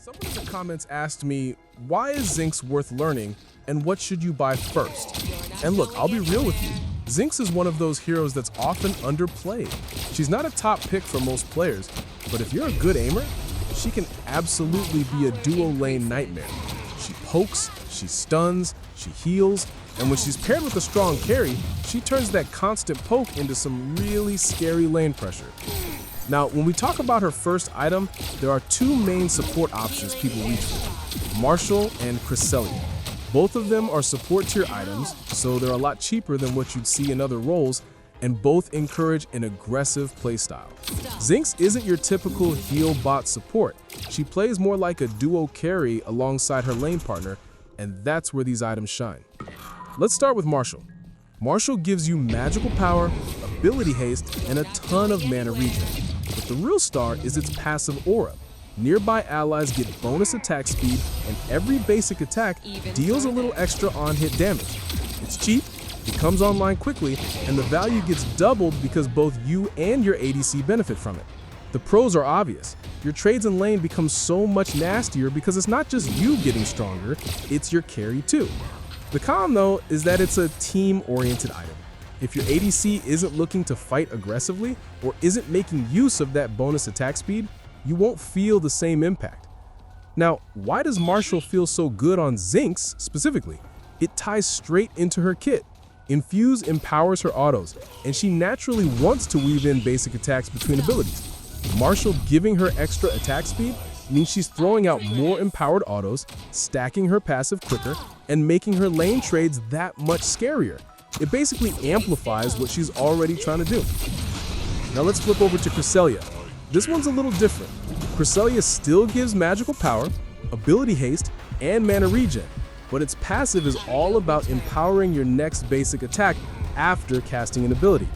Someone in the comments asked me, why is Zinx worth learning and what should you buy first? And look, I'll be real with you. Zinx is one of those heroes that's often underplayed. She's not a top pick for most players, but if you're a good aimer, she can absolutely be a duo lane nightmare. She pokes, she stuns, she heals, and when she's paired with a strong carry, she turns that constant poke into some really scary lane pressure. Now, when we talk about her first item, there are two main support options people reach for, Marshall and Cresselia. Both of them are support tier items, so they're a lot cheaper than what you'd see in other roles, and both encourage an aggressive playstyle. Zinx isn't your typical heal bot support. She plays more like a duo carry alongside her lane partner, and that's where these items shine. Let's start with Marshall. Marshall gives you magical power, ability haste, and a ton of mana regen. But the real star is its passive aura. Nearby allies get bonus attack speed, and every basic attack deals a little extra on-hit damage. It's cheap, it comes online quickly, and the value gets doubled because both you and your ADC benefit from it. The pros are obvious. Your trades in lane become so much nastier because it's not just you getting stronger, it's your carry too. The con, though, is that it's a team-oriented item. If your ADC isn't looking to fight aggressively or isn't making use of that bonus attack speed, you won't feel the same impact. Now, why does Marshall feel so good on Zinx specifically? It ties straight into her kit. Infuse empowers her autos, and she naturally wants to weave in basic attacks between abilities. Marshall giving her extra attack speed means she's throwing out more empowered autos, stacking her passive quicker, and making her lane trades that much scarier. It basically amplifies what she's already trying to do. Now let's flip over to Cresselia. This one's a little different. Cresselia still gives magical power, ability haste, and mana regen, but its passive is all about empowering your next basic attack after casting an ability.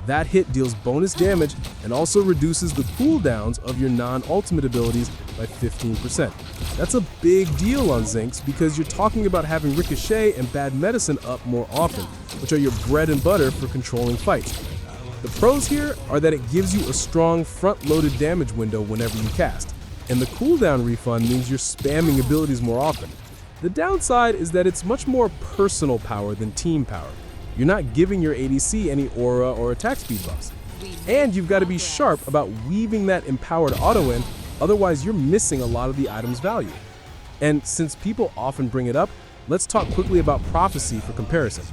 That hit deals bonus damage and also reduces the cooldowns of your non-ultimate abilities by 15%. That's a big deal on Zinx because you're talking about having Ricochet and Bad Medicine up more often, which are your bread and butter for controlling fights. The pros here are that it gives you a strong front-loaded damage window whenever you cast, and the cooldown refund means you're spamming abilities more often. The downside is that it's much more personal power than team power. You're not giving your ADC any aura or attack speed buffs. And you've got to be sharp about weaving that empowered auto in, otherwise you're missing a lot of the item's value. And since people often bring it up, let's talk quickly about Prophecy for comparison.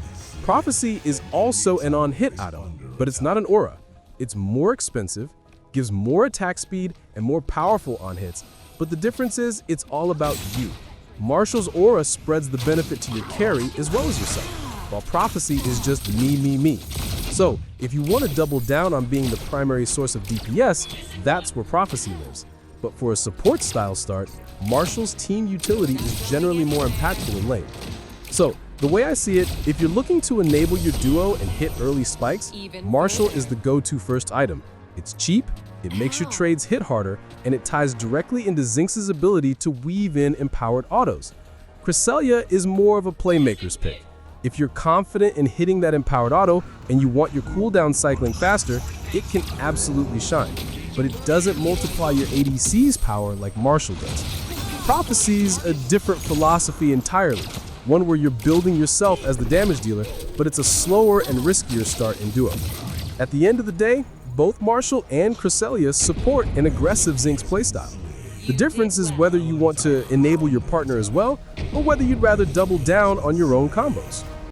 Prophecy is also an on-hit item, but it's not an aura. It's more expensive, gives more attack speed, and more powerful on hits, but the difference is it's all about you. Marshall's aura spreads the benefit to your carry as well as yourself, while Prophecy is just me. So, if you want to double down on being the primary source of DPS, that's where Prophecy lives. But for a support style start, Marshall's team utility is generally more impactful in lane. So, the way I see it, if you're looking to enable your duo and hit early spikes, Marshall is the go-to first item. It's cheap, it makes your trades hit harder, and it ties directly into Zinx's ability to weave in empowered autos. Cresselia is more of a playmaker's pick. If you're confident in hitting that empowered auto and you want your cooldown cycling faster, it can absolutely shine. But it doesn't multiply your ADC's power like Marshall does. Prophecy's a different philosophy entirely, one where you're building yourself as the damage dealer, but it's a slower and riskier start in duo. At the end of the day, both Marshall and Cresselia support an aggressive Zinx playstyle. The difference is whether you want to enable your partner as well, or whether you'd rather double down on your own combos.